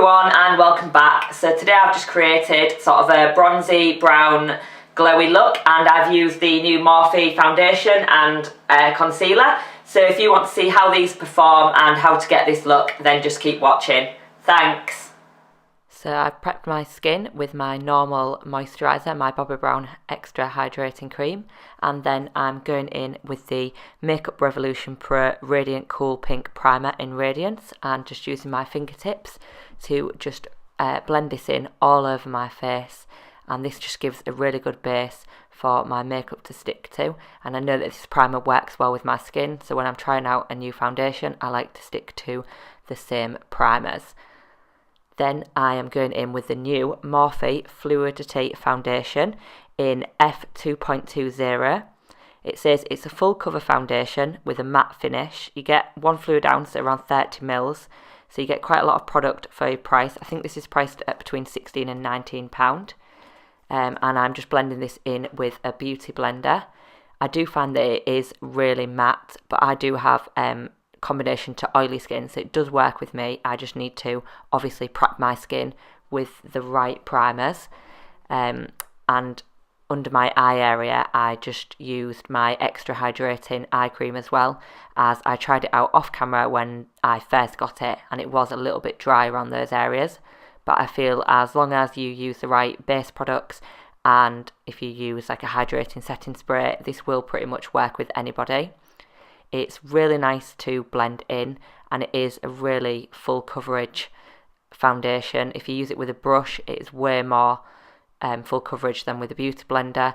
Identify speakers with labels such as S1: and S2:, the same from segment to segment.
S1: everyone and welcome back. So today I've just created sort of a bronzy brown glowy look, and I've used the new Morphe foundation and concealer. So if you want to see how these perform and how to get this look, then just keep watching. Thanks. So I've prepped my skin with my normal moisturiser, my Bobbi Brown Extra Hydrating Cream, and then I'm going in with the Makeup Revolution Pro Radiant Cool Pink Primer in Radiance, and just using my fingertips to just blend this in all over my face, and this just gives a really good base for my makeup to stick to. And I know that this primer works well with my skin, so when I'm trying out a new foundation I like to stick to the same primers. Then I am going in with the new Morphe Fluidity foundation in F2.20. It says it's a full cover foundation with a matte finish. You get 1 fluid ounce at around 30ml, so you get quite a lot of product for your price. I think this is priced at between £16 and £19. And I'm just blending this in with a beauty blender. I do find that it is really matte, but I do have combination to oily skin, so it does work with me. I just need to obviously prep my skin with the right primers, and under my eye area I just used my extra hydrating eye cream, as well as I tried it out off camera when I first got it and it was a little bit dry around those areas. But I feel as long as you use the right base products, and if you use like a hydrating setting spray, this will pretty much work with anybody. It's really nice to blend in, and it is a really full coverage foundation. If you use it with a brush, it is way more full coverage than with a beauty blender,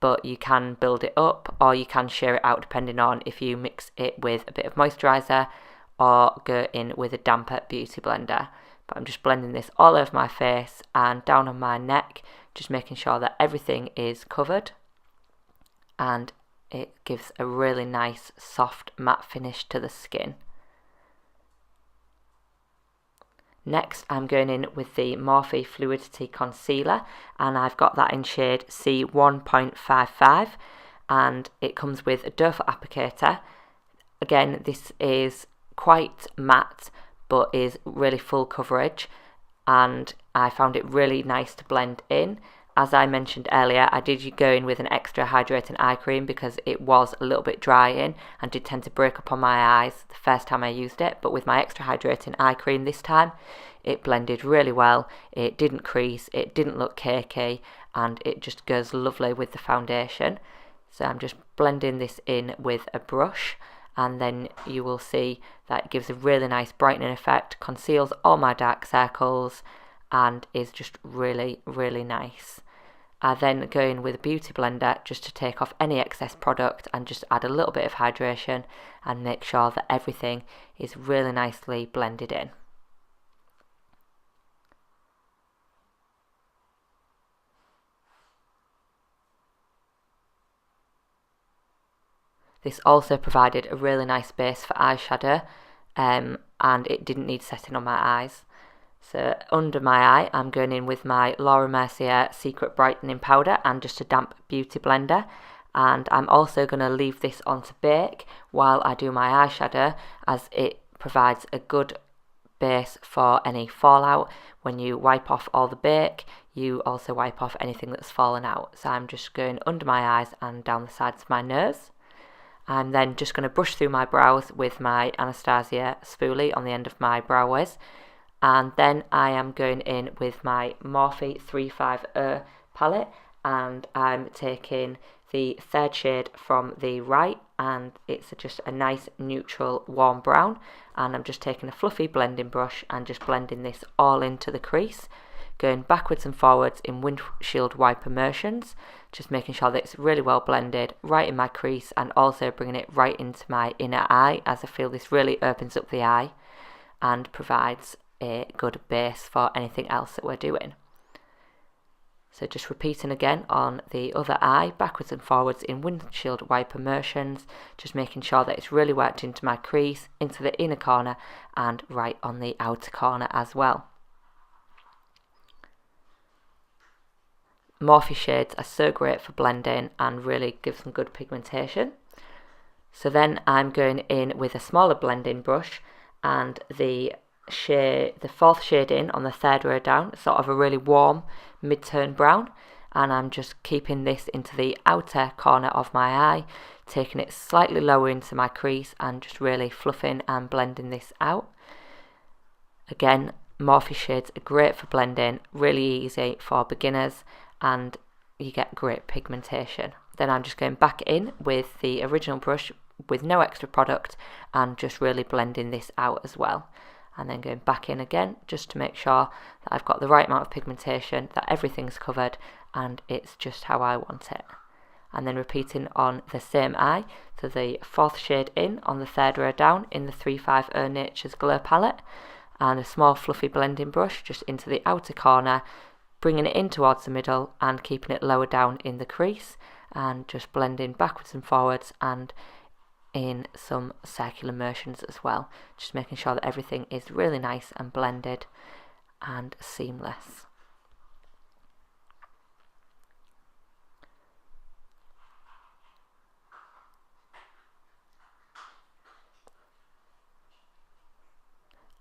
S1: but you can build it up or you can share it out depending on if you mix it with a bit of moisturiser or go in with a damper beauty blender. But I'm just blending this all over my face and down on my neck, just making sure that everything is covered, and it gives a really nice soft matte finish to the skin. Next I'm going in with the Morphe Fluidity Concealer, and I've got that in shade C1.55, and it comes with a doe foot applicator. Again, this is quite matte but is really full coverage, and I found it really nice to blend in. As I mentioned earlier, I did go in with an extra hydrating eye cream because it was a little bit dry in and did tend to break up on my eyes the first time I used it. But with my extra hydrating eye cream this time, it blended really well. It didn't crease, it didn't look cakey, and it just goes lovely with the foundation. So I'm just blending this in with a brush, and then you will see that it gives a really nice brightening effect, conceals all my dark circles, and is just really, really nice. I then go in with a beauty blender just to take off any excess product and just add a little bit of hydration and make sure that everything is really nicely blended in. This also provided a really nice base for eyeshadow, and it didn't need setting on my eyes. So under my eye I'm going in with my Mercier Secret Brightening Powder and just a damp beauty blender, and I'm also going to leave this on to bake while I do my eyeshadow, as it provides a good base for any fallout. When you wipe off all the bake, you also wipe off anything that's fallen out. So I'm just going under my eyes and down the sides of my nose. I'm then just going to brush through my brows with my Anastasia spoolie on the end of my brow wiz. And then I am going in with my Morphe 350 palette, and I'm taking the third shade from the right, and it's just a nice neutral warm brown, and I'm just taking a fluffy blending brush and just blending this all into the crease, going backwards and forwards in windshield wiper motions, just making sure that it's really well blended right in my crease, and also bringing it right into my inner eye, as I feel this really opens up the eye and provides a good base for anything else that we're doing. So just repeating again on the other eye, backwards and forwards in windshield wiper motions, just making sure that it's really worked into my crease, into the inner corner, and right on the outer corner as well. Morphe shades are so great for blending and really give some good pigmentation. So then I'm going in with a smaller blending brush and the shade, the fourth shade in on the third row down, sort of a really warm mid-tone brown, and I'm just keeping this into the outer corner of my eye, taking it slightly lower into my crease and just really fluffing and blending this out. Again, Morphe shades are great for blending, really easy for beginners, and you get great pigmentation. Then I'm just going back in with the original brush with no extra product and just really blending this out as well. And then going back in again just to make sure that I've got the right amount of pigmentation, that everything's covered and it's just how I want it. And then repeating on the same eye, so the fourth shade in on the third row down in the 350 Nature's Glow palette, and a small fluffy blending brush just into the outer corner, bringing it in towards the middle and keeping it lower down in the crease, and just blending backwards and forwards and in some circular motions as well, just making sure that everything is really nice and blended and seamless.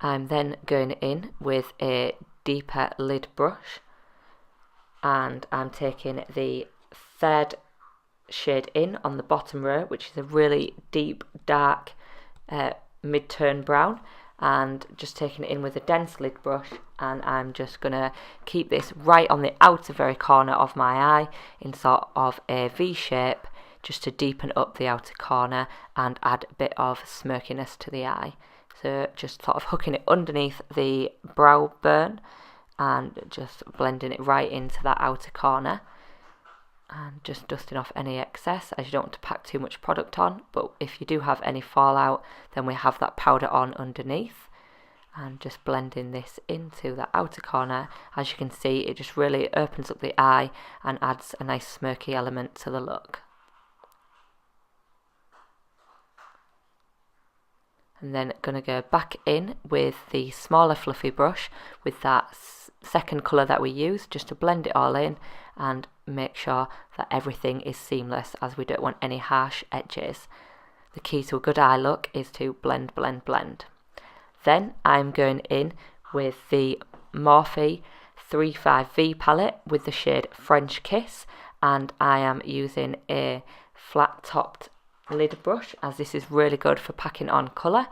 S1: I'm then going in with a deeper lid brush, and I'm taking the third shade in on the bottom row, which is a really deep dark mid-tone brown, and just taking it in with a dense lid brush, and I'm just going to keep this right on the outer very corner of my eye in sort of a V shape, just to deepen up the outer corner and add a bit of smokiness to the eye. So just sort of hooking it underneath the brow bone and just blending it right into that outer corner, and just dusting off any excess, as you don't want to pack too much product on, but if you do have any fallout then we have that powder on underneath. And just blending this into the outer corner. As you can see, it just really opens up the eye and adds a nice smoky element to the look. And then going to go back in with the smaller fluffy brush with that second colour that we used, just to blend it all in and make sure that everything is seamless, as we don't want any harsh edges. The key to a good eye look is to blend, blend, blend. Then I'm going in with the Morphe 35V palette with the shade French Kiss, and I am using a flat topped lid brush, as this is really good for packing on colour.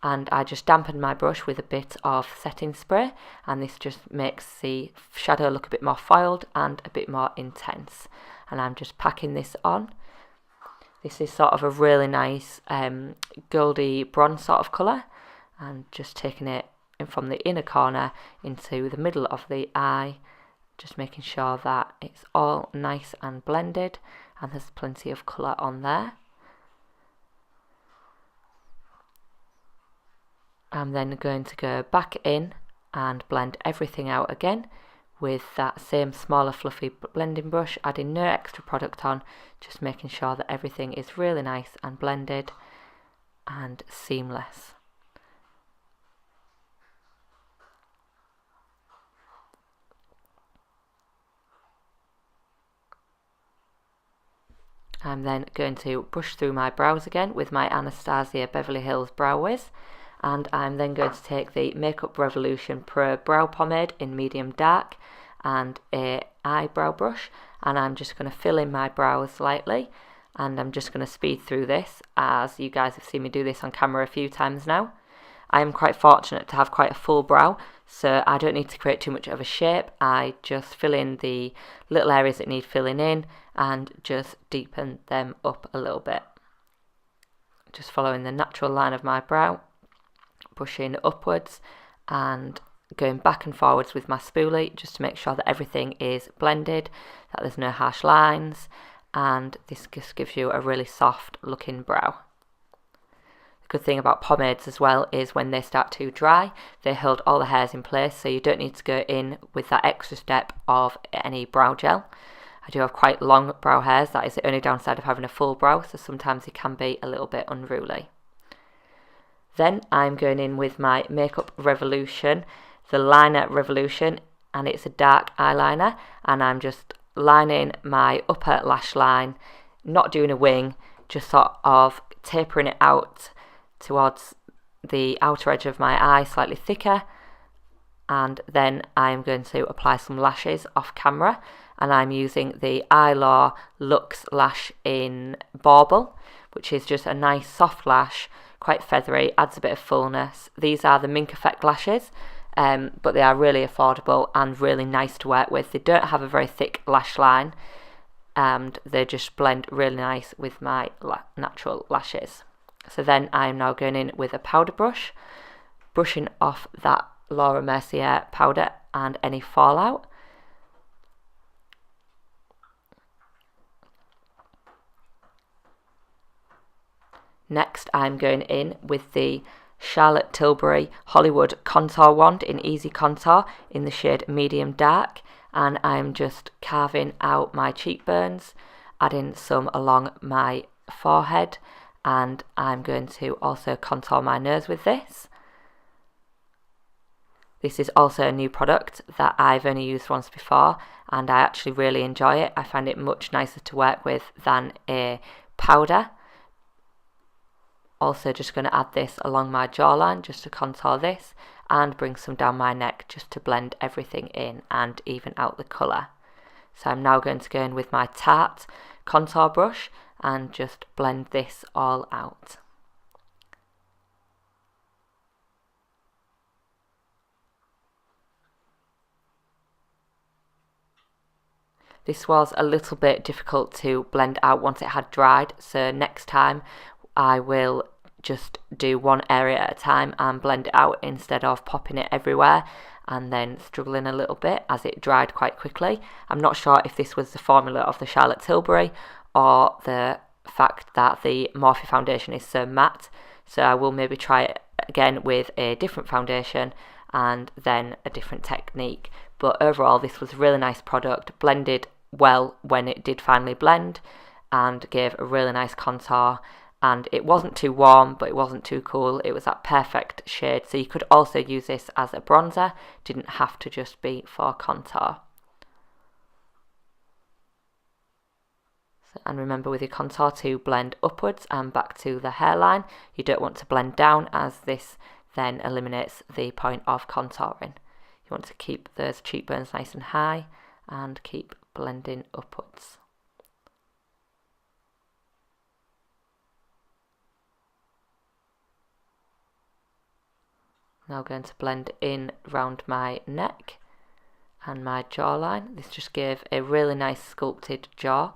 S1: And I just dampened my brush with a bit of setting spray, and this just makes the shadow look a bit more foiled and a bit more intense. And I'm just packing this on. This is sort of a really nice goldy bronze sort of colour, and just taking it in from the inner corner into the middle of the eye, just making sure that it's all nice and blended and there's plenty of colour on there. I'm then going to go back in and blend everything out again with that same smaller fluffy blending brush, adding no extra product on, just making sure that everything is really nice and blended and seamless. I'm then going to brush through my brows again with my Anastasia Beverly Hills Brow Wiz, and I'm then going to take the Makeup Revolution Pro Brow Pomade in medium dark and a eyebrow brush, and I'm just going to fill in my brows slightly, and I'm just going to speed through this, as you guys have seen me do this on camera a few times now. I am quite fortunate to have quite a full brow, so I don't need to create too much of a shape. I just fill in the little areas that need filling in and just deepen them up a little bit. Just following the natural line of my brow, brushing upwards and going back and forwards with my spoolie, just to make sure that everything is blended, that there's no harsh lines, and this just gives you a really soft looking brow. Good thing about pomades as well is when they start to dry, they hold all the hairs in place, so you don't need to go in with that extra step of any brow gel. I do have quite long brow hairs, that is the only downside of having a full brow, so sometimes it can be a little bit unruly. Then I'm going in with my Makeup Revolution, the Liner Revolution, and it's a dark eyeliner, and I'm just lining my upper lash line, not doing a wing, just sort of tapering it out towards the outer edge of my eye slightly thicker, and then I'm going to apply some lashes off camera, and I'm using the Eyelure Luxe lash in Bauble, which is just a nice soft lash, quite feathery, adds a bit of fullness. These are the Mink Effect lashes, but they are really affordable and really nice to work with. They don't have a very thick lash line, and they just blend really nice with my natural lashes. So then I'm now going in with a powder brush, brushing off that Laura Mercier powder and any fallout. Next, I'm going in with the Charlotte Tilbury Hollywood Contour Wand in Easy Contour in the shade Medium Dark, and I'm just carving out my cheekbones, adding some along my forehead, and I'm going to also contour my nose with this. This is also a new product that I've only used once before, and I actually really enjoy it. I find it much nicer to work with than a powder. Also just going to add this along my jawline just to contour this, and bring some down my neck just to blend everything in and even out the colour. So I'm now going to go in with my Tarte contour brush and just blend this all out. This was a little bit difficult to blend out once it had dried, so next time I will just do one area at a time and blend it out instead of popping it everywhere and then struggling a little bit as it dried quite quickly. I'm not sure if this was the formula of the Charlotte Tilbury or the fact that the Morphe foundation is so matte, so I will maybe try it again with a different foundation and then a different technique. But overall this was a really nice product, blended well when it did finally blend and gave a really nice contour, and it wasn't too warm but it wasn't too cool. It was that perfect shade, so you could also use this as a bronzer, didn't have to just be for contour. And remember with your contour to blend upwards and back to the hairline. You don't want to blend down, as this then eliminates the point of contouring. You want to keep those cheekbones nice and high and keep blending upwards. Now going to blend in around my neck and my jawline. This just gave a really nice sculpted jaw.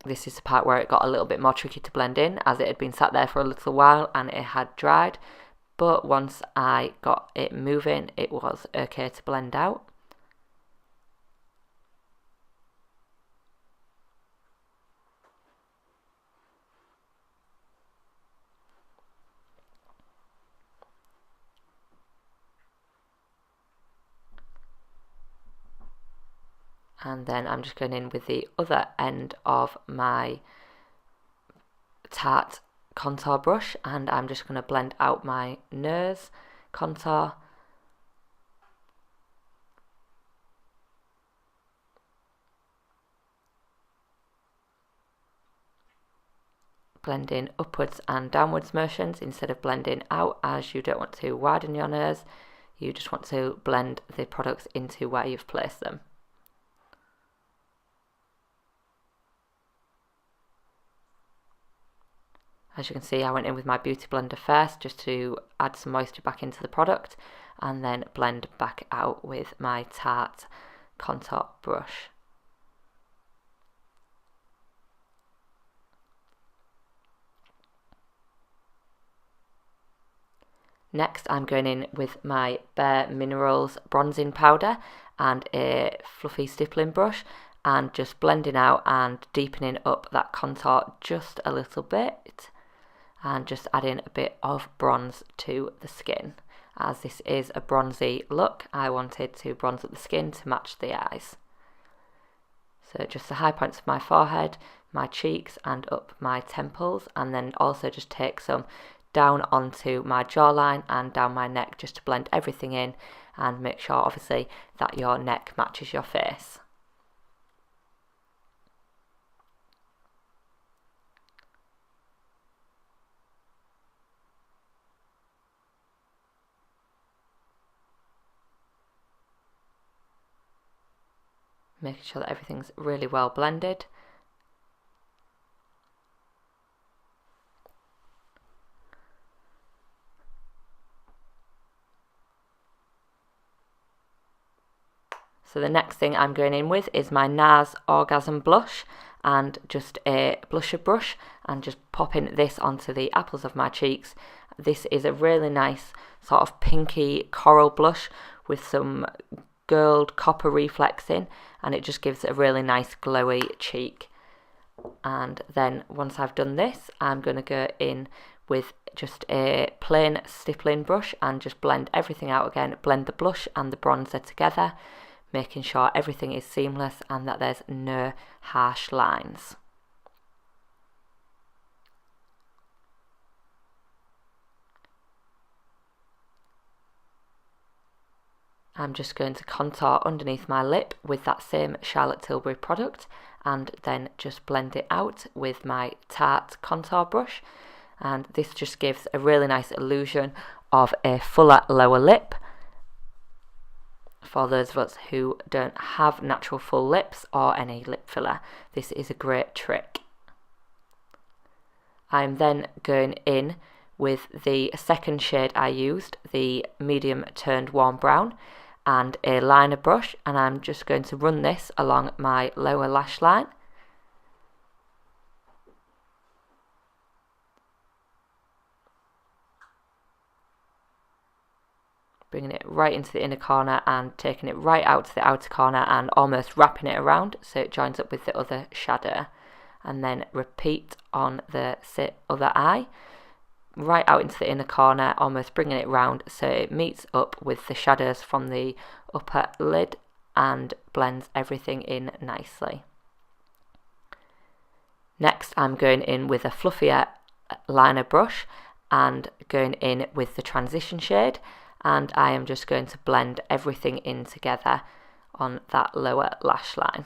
S1: This is the part where it got a little bit more tricky to blend in, as it had been sat there for a little while and it had dried, but once I got it moving it was okay to blend out. And then I'm just going in with the other end of my Tarte contour brush, and I'm just going to blend out my nose contour. Blend in upwards and downwards motions instead of blending out, as you don't want to widen your nose. You just want to blend the products into where you've placed them. As you can see, I went in with my beauty blender first just to add some moisture back into the product, and then blend back out with my Tarte contour brush. Next I'm going in with my Bare Minerals bronzing powder and a fluffy stippling brush, and just blending out and deepening up that contour just a little bit, and just adding a bit of bronze to the skin. As this is a bronzy look, I wanted to bronze up the skin to match the eyes. So just the high points of my forehead, my cheeks and up my temples, and then also just take some down onto my jawline and down my neck just to blend everything in and make sure obviously that your neck matches your face. making sure that everything's really well blended. So the next thing I'm going in with is my Nars Orgasm blush, and just a blusher brush, and just popping this onto the apples of my cheeks. This is a really nice sort of pinky coral blush with some gold copper reflexing, and it just gives it a really nice glowy cheek. And then once I've done this, I'm going to go in with just a plain stippling brush and just blend everything out again, blend the blush and the bronzer together, making sure everything is seamless and that there's no harsh lines. I'm just going to contour underneath my lip with that same Charlotte Tilbury product, and then just blend it out with my Tarte contour brush, and this just gives a really nice illusion of a fuller lower lip. For those of us who don't have natural full lips or any lip filler, this is a great trick. I'm then going in with the second shade I used, the medium toned warm brown, and a liner brush, and I'm just going to run this along my lower lash line. Bringing it right into the inner corner and taking it right out to the outer corner and almost wrapping it around so it joins up with the other shadow, and then repeat on the other eye, right out into the inner corner, almost bringing it round so it meets up with the shadows from the upper lid and blends everything in nicely. Next, I'm going in with a fluffier liner brush and going in with the transition shade, and I am just going to blend everything in together on that lower lash line.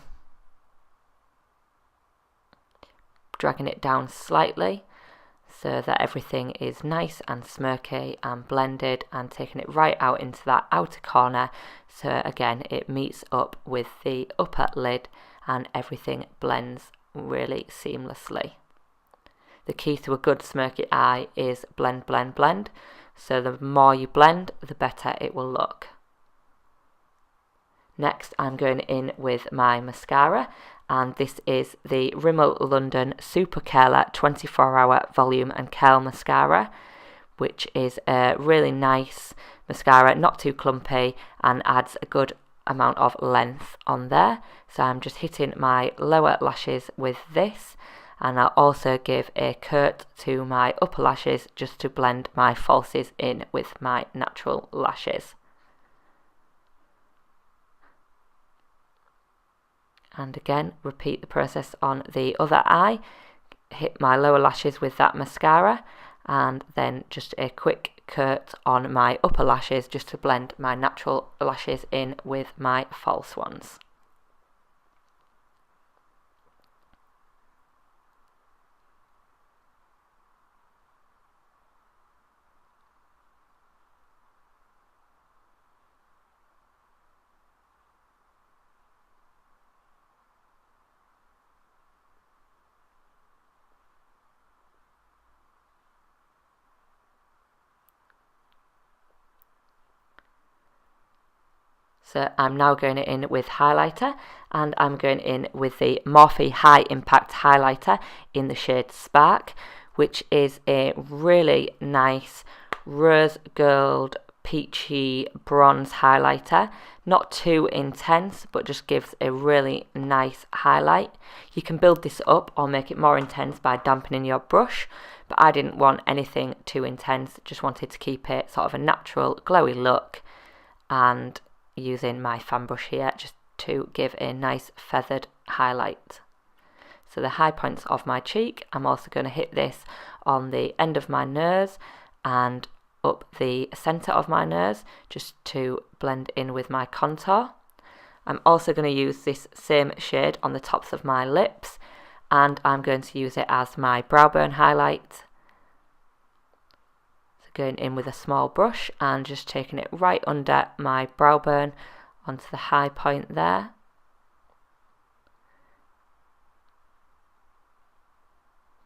S1: Dragging it down slightly so that everything is nice and smoky and blended, and taking it right out into that outer corner so again it meets up with the upper lid and everything blends really seamlessly. The key to a good smoky eye is blend, blend, blend. So the more you blend, the better it will look. Next, I'm going in with my mascara, and this is the Rimmel London Super Curler 24-Hour Volume and Curl Mascara, which is a really nice mascara, not too clumpy, and adds a good amount of length on there. So I'm just hitting my lower lashes with this, and I'll also give a coat to my upper lashes just to blend my falsies in with my natural lashes. And again, repeat the process on the other eye. Hit my lower lashes with that mascara, and then just a quick coat on my upper lashes just to blend my natural lashes in with my false ones. So I'm now going in with highlighter, and I'm going in with the Morphe High Impact Highlighter in the shade Spark, which is a really nice rose gold peachy bronze highlighter. Not too intense, but just gives a really nice highlight. You can build this up or make it more intense by dampening your brush, but I didn't want anything too intense, just wanted to keep it sort of a natural glowy look, and using my fan brush here just to give a nice feathered highlight. So the high points of my cheek, I'm also going to hit this on the end of my nose and up the centre of my nose just to blend in with my contour. I'm also going to use this same shade on the tops of my lips, and I'm going to use it as my brow bone highlight. Going in with a small brush and just taking it right under my brow bone onto the high point there.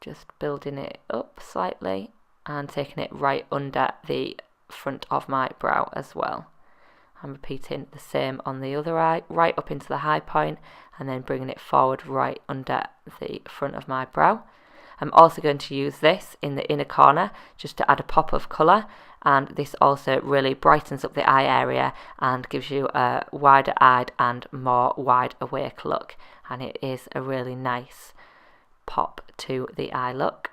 S1: just building it up slightly and taking it right under the front of my brow as well. I'm repeating the same on the other eye, right up into the high point, and then bringing it forward right under the front of my brow. I'm also going to use this in the inner corner just to add a pop of colour, and this also really brightens up the eye area and gives you a wider eyed and more wide awake look, and it is a really nice pop to the eye look.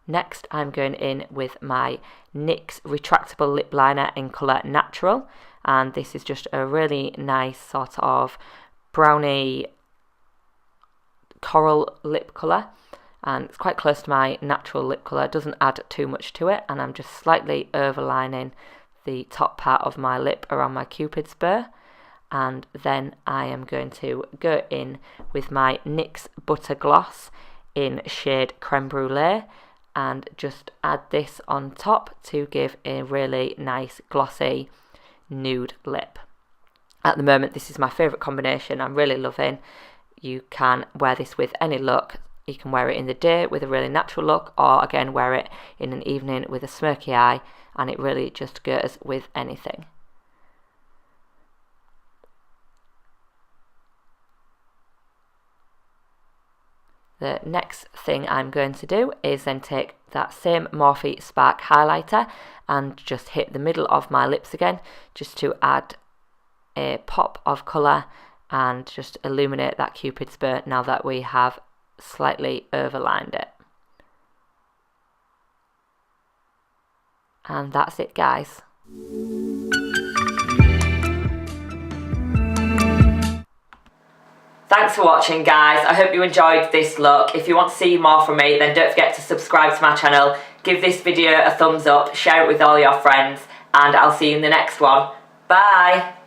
S1: Next, I'm going in with my NYX retractable lip liner in colour Natural, and this is just a really nice sort of browny coral lip colour, and it's quite close to my natural lip colour. It doesn't add too much to it, and I'm just slightly overlining the top part of my lip around my Cupid's bow. And then I am going to go in with my NYX Butter Gloss in shade Creme Brulee, and just add this on top to give a really nice glossy nude lip. At the moment, this is my favourite combination. I'm really loving. You can wear this with any look. You can wear it in the day with a really natural look, or again wear it in an evening with a smoky eye, and it really just goes with anything. The next thing I'm going to do is then take that same Morphe Spark highlighter and just hit the middle of my lips again, just to add a pop of colour and just illuminate that Cupid's bow now that we have slightly overlined it. And that's it, guys. Thanks for watching, guys. I hope you enjoyed this look. If you want to see more from me, then don't forget to subscribe to my channel, give this video a thumbs up, share it with all your friends, and I'll see you in the next one. Bye!